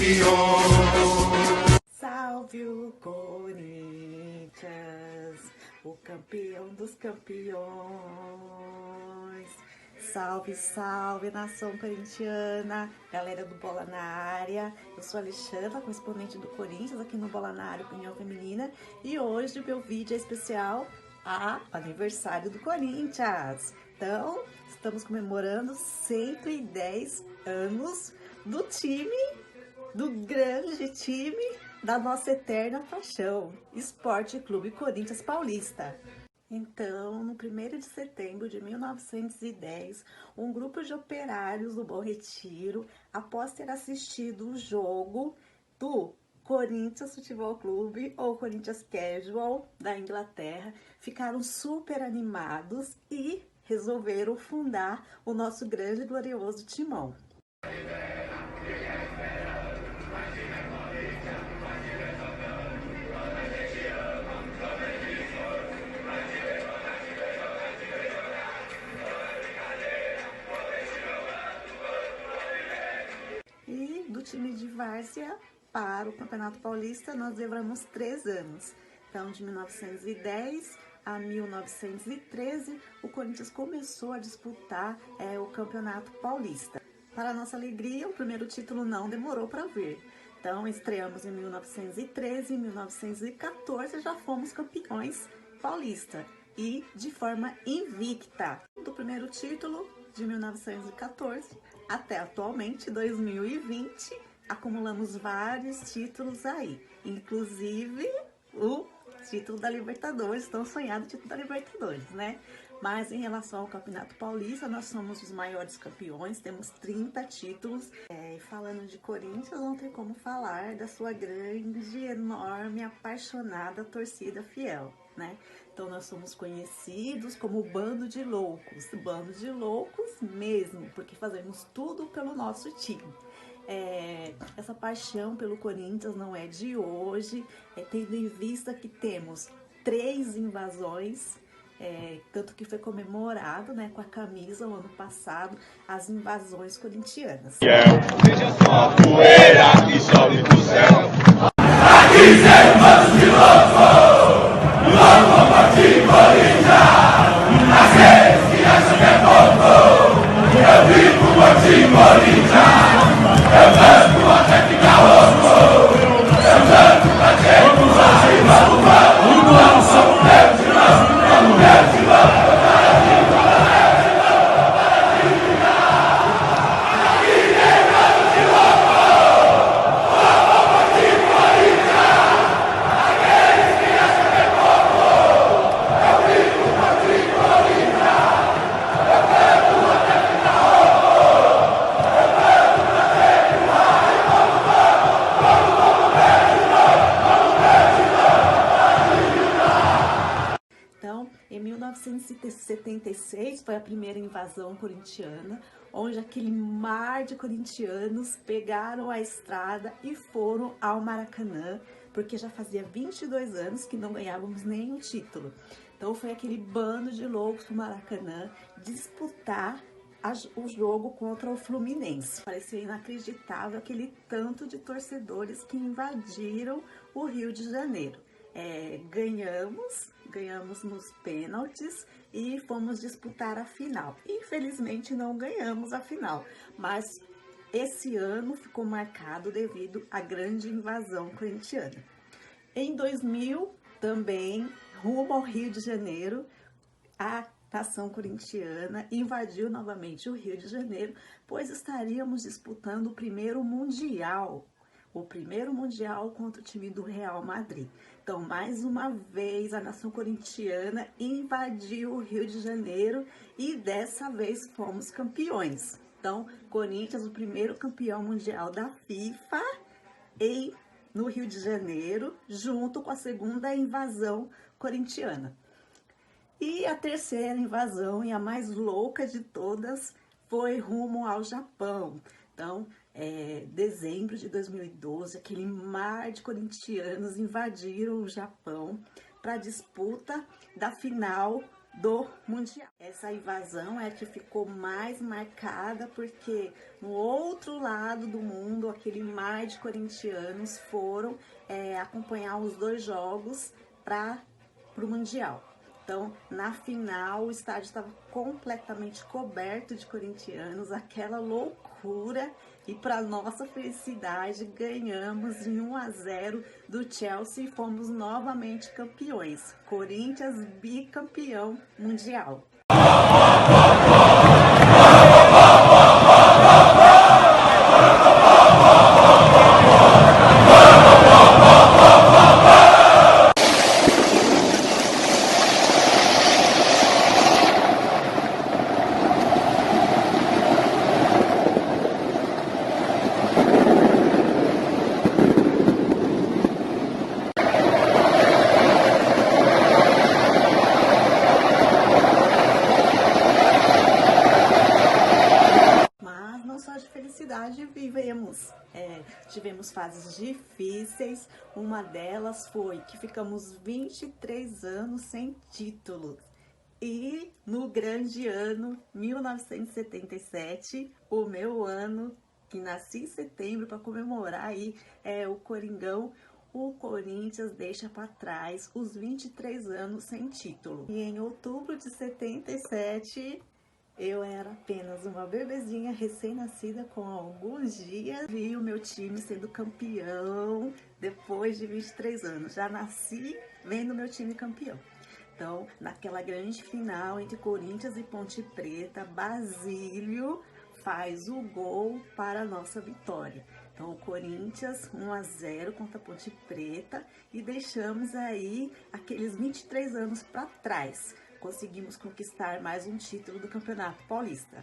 campeões. Salve o Corinthians, o campeão dos campeões. Salve, salve, nação corintiana, galera do Bola na Área. Eu sou a Alexandra, correspondente do Corinthians aqui no Bola na Área, Opinião Feminina. E hoje o meu vídeo é especial a aniversário do Corinthians. Então, estamos comemorando 110 anos do time, do grande time da nossa eterna paixão, Esporte Clube Corinthians Paulista. Então, no 1º de setembro de 1910, um grupo de operários do Bom Retiro, após ter assistido o jogo do Corinthians Futebol Clube ou Corinthians Casual da Inglaterra, ficaram super animados e resolveram fundar o nosso grande e glorioso Timão. E do time de várzea para o Campeonato Paulista nós levamos 3 anos. Então, de 1910 a 1913, o Corinthians começou a disputar o Campeonato Paulista. Para nossa alegria, o primeiro título não demorou para vir. Então, estreamos em 1913, em 1914 já fomos campeões paulista e de forma invicta. Do primeiro título, de 1914 até atualmente, 2020, acumulamos vários títulos aí, inclusive o título da Libertadores, tão sonhado título da Libertadores, né? Mas em relação ao Campeonato Paulista, nós somos os maiores campeões, temos 30 títulos. E falando de Corinthians, não tem como falar da sua grande, enorme, apaixonada torcida fiel, né? Então nós somos conhecidos como bando de loucos mesmo, porque fazemos tudo pelo nosso time. Essa paixão pelo Corinthians não é de hoje, tendo em vista que temos 3 invasões, tanto que foi comemorado, né, com a camisa o ano passado, as invasões corintianas. Veja só a poeira que sobe do céu. Aqui sermos de louco de Corinthians, aqueles que acham que é pouco, eu vivo de Corinthians. Eu canto até ficar louco, eu canto pra ter vamos, Em 1976 foi a primeira invasão corintiana, onde aquele mar de corintianos pegaram a estrada e foram ao Maracanã, porque já fazia 22 anos que não ganhávamos nenhum título. Então foi aquele bando de loucos do Maracanã disputar o jogo contra o Fluminense. Parecia inacreditável aquele tanto de torcedores que invadiram o Rio de Janeiro. Ganhamos nos pênaltis e fomos disputar a final. Infelizmente não ganhamos a final, mas esse ano ficou marcado devido à grande invasão corintiana. Em 2000, também, rumo ao Rio de Janeiro, a nação corintiana invadiu novamente o Rio de Janeiro, pois estaríamos disputando o primeiro Mundial contra o time do Real Madrid. Então, mais uma vez, a nação corintiana invadiu o Rio de Janeiro e dessa vez fomos campeões. Então, Corinthians, o primeiro campeão mundial da FIFA no Rio de Janeiro, junto com a segunda invasão corintiana. E a terceira invasão, e a mais louca de todas, foi rumo ao Japão. Então, dezembro de 2012, aquele mar de corintianos invadiram o Japão para a disputa da final do Mundial. Essa invasão é que ficou mais marcada porque no outro lado do mundo, aquele mar de corintianos foram acompanhar os 2 jogos para o Mundial. Então, na final, o estádio estava completamente coberto de corintianos, aquela loucura, e para nossa felicidade, ganhamos em 1-0 do Chelsea e fomos novamente campeões. Corinthians bicampeão mundial. Tivemos fases difíceis, uma delas foi que ficamos 23 anos sem títulos. E no grande ano 1977, o meu ano, que nasci em setembro para comemorar aí o Coringão, o Corinthians deixa para trás os 23 anos sem título. E em outubro de 77, eu era apenas uma bebezinha recém-nascida com alguns dias, vi o meu time sendo campeão depois de 23 anos. Já nasci vendo meu time campeão. Então, naquela grande final entre Corinthians e Ponte Preta, Basílio faz o gol para a nossa vitória. Então, o Corinthians 1-0 contra a Ponte Preta e deixamos aí aqueles 23 anos para trás. Conseguimos conquistar mais um título do Campeonato Paulista.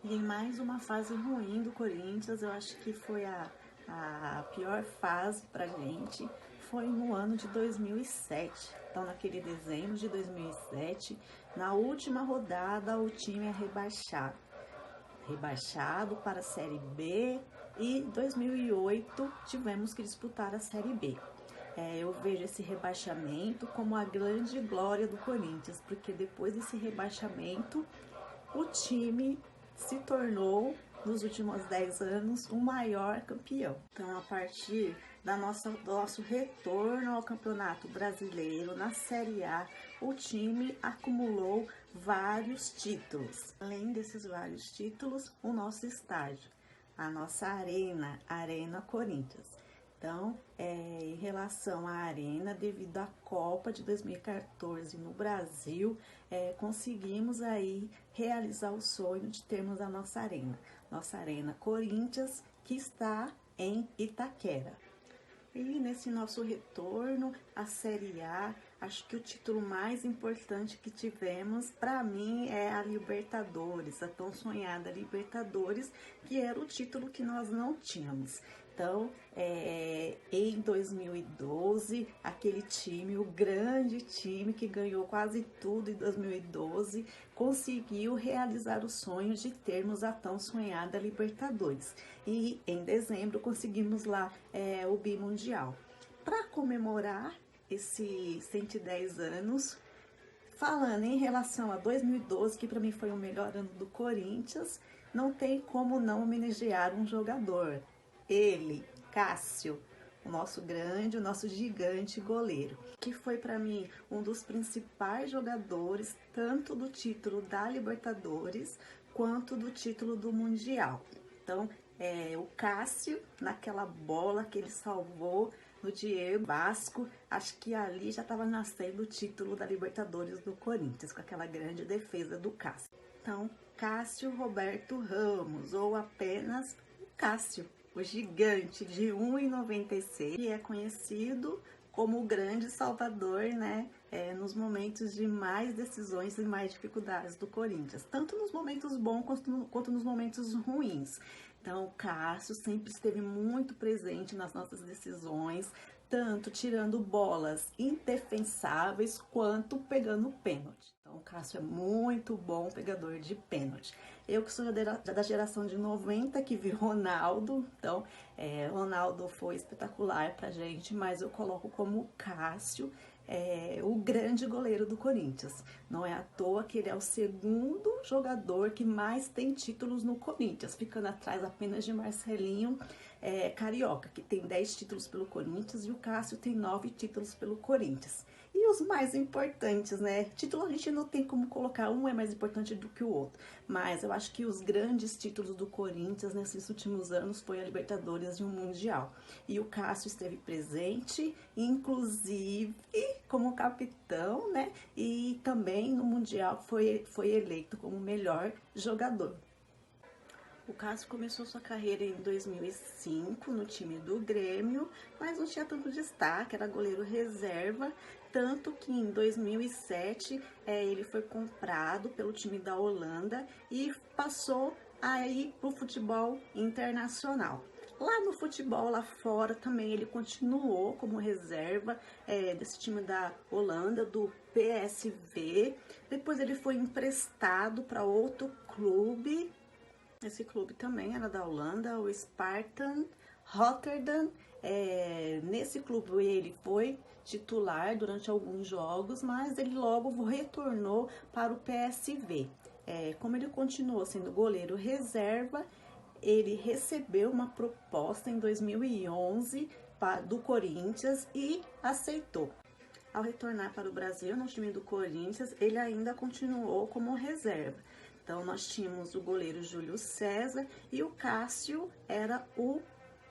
E em mais uma fase ruim do Corinthians, eu acho que foi a pior fase pra gente, foi no ano de 2007. Então, naquele dezembro de 2007, na última rodada, o time é rebaixado para a Série B, e em 2008 tivemos que disputar a Série B. Eu vejo esse rebaixamento como a grande glória do Corinthians, porque depois desse rebaixamento, o time se tornou, nos últimos 10 anos, o maior campeão. Então, a partir do nosso retorno ao Campeonato Brasileiro, na Série A, o time acumulou vários títulos. Além desses vários títulos, o nosso estádio, a nossa arena, Arena Corinthians. Então, em relação à arena, devido à Copa de 2014 no Brasil, conseguimos aí realizar o sonho de termos a nossa Arena Corinthians, que está em Itaquera. E nesse nosso retorno à Série A, acho que o título mais importante que tivemos, para mim, é a Libertadores, a tão sonhada Libertadores, que era o título que nós não tínhamos. Então, em 2012, aquele time, o grande time que ganhou quase tudo em 2012, conseguiu realizar o sonho de termos a tão sonhada Libertadores. E em dezembro conseguimos lá o bimundial. Para comemorar esses 110 anos, falando em relação a 2012, que para mim foi o melhor ano do Corinthians, não tem como não homenagear um jogador. Ele, Cássio, o nosso gigante goleiro, que foi para mim um dos principais jogadores, tanto do título da Libertadores, quanto do título do Mundial. Então, o Cássio, naquela bola que ele salvou no Diego Vasco, acho que ali já estava nascendo o título da Libertadores do Corinthians, com aquela grande defesa do Cássio. Então, Cássio Roberto Ramos, ou apenas Cássio, o gigante de 1,96, que é conhecido como o grande salvador, né, nos momentos de mais decisões e mais dificuldades do Corinthians, tanto nos momentos bons quanto nos momentos ruins. Então, o Cássio sempre esteve muito presente nas nossas decisões, tanto tirando bolas indefensáveis quanto pegando pênalti. Então, o Cássio é muito bom pegador de pênalti. Eu que sou da geração de 90, que vi Ronaldo, então Ronaldo foi espetacular pra gente, mas eu coloco como Cássio o grande goleiro do Corinthians. Não é à toa que ele é o segundo jogador que mais tem títulos no Corinthians, ficando atrás apenas de Marcelinho Carioca, que tem 10 títulos pelo Corinthians, e o Cássio tem 9 títulos pelo Corinthians. E os mais importantes, né? Título a gente não tem como colocar, um é mais importante do que o outro. Mas eu acho que os grandes títulos do Corinthians nesses últimos anos foi a Libertadores e o Mundial. E o Cássio esteve presente, inclusive como capitão, né? E também no Mundial foi eleito como melhor jogador. O Cássio começou sua carreira em 2005 no time do Grêmio, mas não tinha tanto destaque, era goleiro reserva, tanto que em 2007 ele foi comprado pelo time da Holanda e passou a ir para o futebol internacional. Lá no futebol, lá fora, também ele continuou como reserva desse time da Holanda, do PSV. Depois ele foi emprestado para outro clube. Esse clube também era da Holanda, o Sparta Rotterdam. Nesse clube ele foi titular durante alguns jogos, mas ele logo retornou para o PSV. Como ele continuou sendo goleiro reserva, ele recebeu uma proposta em 2011 do Corinthians e aceitou. Ao retornar para o Brasil, no time do Corinthians, ele ainda continuou como reserva. Então, nós tínhamos o goleiro Júlio César e o Cássio era o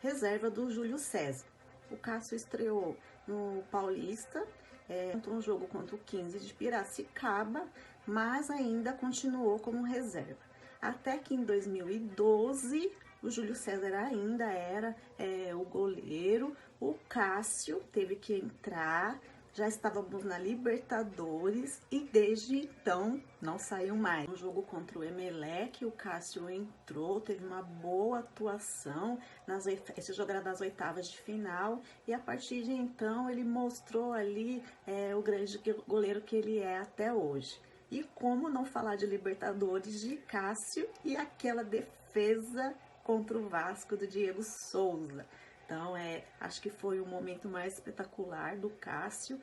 reserva do Júlio César. O Cássio estreou no Paulista, um jogo contra o 15 de Piracicaba, mas ainda continuou como reserva. Até que em 2012, o Júlio César ainda era o goleiro, o Cássio teve que entrar. Já estávamos na Libertadores e desde então não saiu mais. No jogo contra o Emelec, o Cássio entrou, teve uma boa atuação. Esse jogo era das oitavas de final e a partir de então ele mostrou ali o grande goleiro que ele é até hoje. E como não falar de Libertadores de Cássio e aquela defesa contra o Vasco do Diego Souza. Então, acho que foi o momento mais espetacular do Cássio,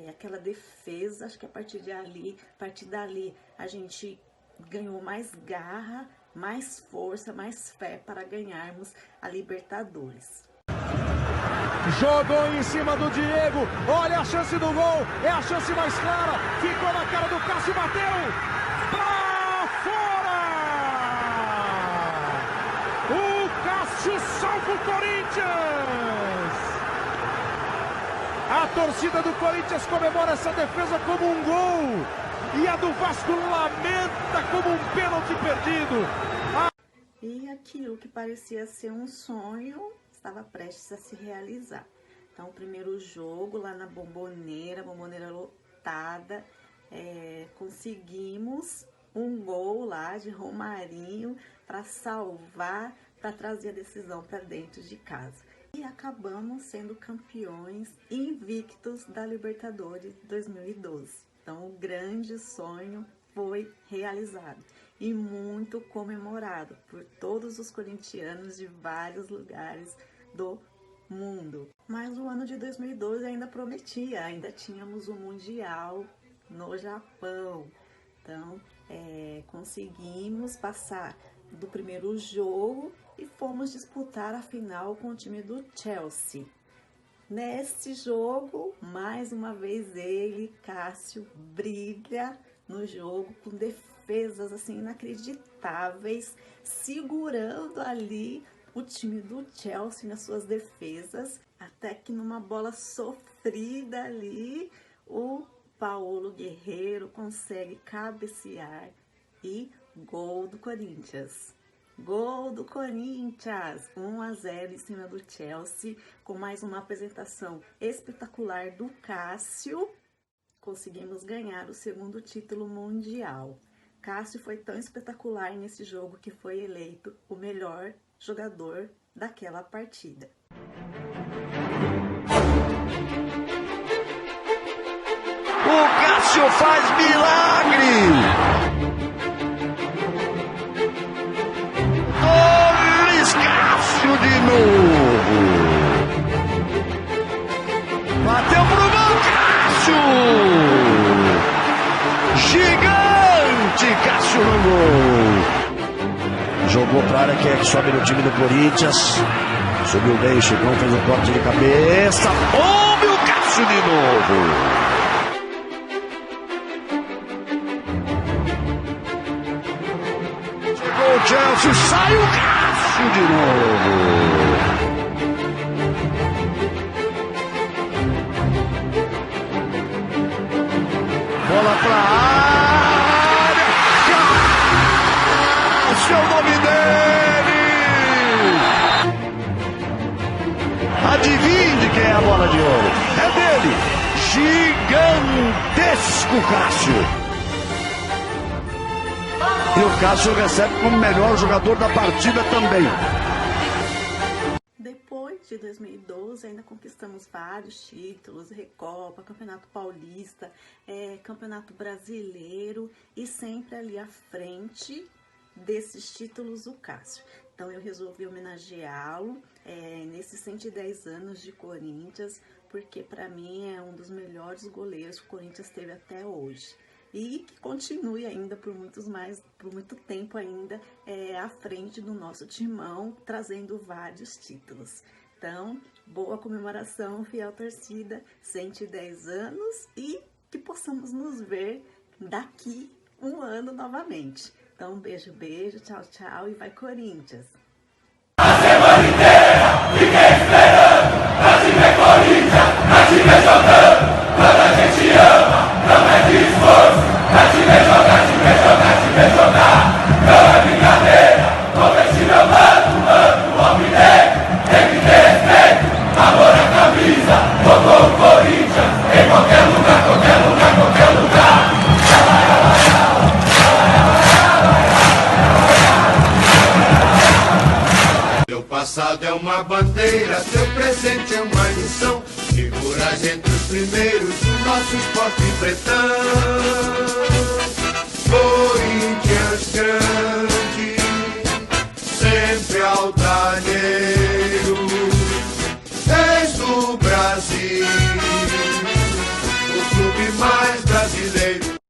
aquela defesa. Acho que a partir dali a gente ganhou mais garra, mais força, mais fé para ganharmos a Libertadores. Jogou em cima do Diego, olha a chance do gol, é a chance mais clara, ficou na cara do Cássio, bateu, pra fora! O Cássio salva o Corinthians! A torcida do Corinthians comemora essa defesa como um gol, e a do Vasco lamenta como um pênalti perdido. E aquilo que parecia ser um sonho estava prestes a se realizar. Então, o primeiro jogo lá na Bombonera lotada, conseguimos um gol lá de Romarinho para salvar, para trazer a decisão para dentro de casa. E acabamos sendo campeões invictos da Libertadores 2012. Então, o grande sonho foi realizado e muito comemorado por todos os corintianos de vários lugares do mundo. Mas o ano de 2012 ainda prometia, ainda tínhamos o Mundial no Japão. Então, conseguimos passar do primeiro jogo e fomos disputar a final com o time do Chelsea. Nesse jogo, mais uma vez ele, Cássio, brilha no jogo com defesas assim inacreditáveis, segurando ali o time do Chelsea nas suas defesas, até que numa bola sofrida ali, o Paulo Guerreiro consegue cabecear e gol do Corinthians. Gol do Corinthians, 1-0 em cima do Chelsea, com mais uma apresentação espetacular do Cássio. Conseguimos ganhar o segundo título mundial. Cássio foi tão espetacular nesse jogo que foi eleito o melhor jogador daquela partida. O Cássio faz milagre! O Luiz Cássio de novo! Bateu pro gol, Cássio! no gol. Jogou pra área, que sobe no time do Corinthians. Subiu bem, o Chicão fez um corte de cabeça. Bombe o Cássio de novo. Chegou o Chelsea, sai o Cássio de novo. Bola pra área. Cássio é o nome dele. Adivinhe de quem é a bola de ouro. É dele. Gigantesco Cássio. E o Cássio recebe como melhor jogador da partida também. Depois de 2012, ainda conquistamos vários títulos, Recopa, Campeonato Paulista, Campeonato Brasileiro, e sempre ali à frente desses títulos o Cássio. Então eu resolvi homenageá-lo nesses 110 anos de Corinthians, porque para mim é um dos melhores goleiros que o Corinthians teve até hoje. E que continue ainda por muito tempo ainda à frente do nosso timão, trazendo vários títulos. Então, boa comemoração, fiel torcida, 110 anos, e que possamos nos ver daqui um ano novamente. Então, beijo, beijo, tchau, tchau, e vai Corinthians! A semana inteira, fiquei esperando, pra te ver Corinthians, pra te ver jogando, quando a gente ama, não é de esforço, pra te ver jogar, te ver jogar, te ver jogar, não é brincadeira, vou vestir meu manto, o homem negro, tem que ter respeito, amor à camisa, tocou o Corinthians, em qualquer lugar, qualquer lugar, qualquer lugar. Teu passado é uma bandeira, teu presente é uma lição. Figuras entre os primeiros do nosso esporte pretão.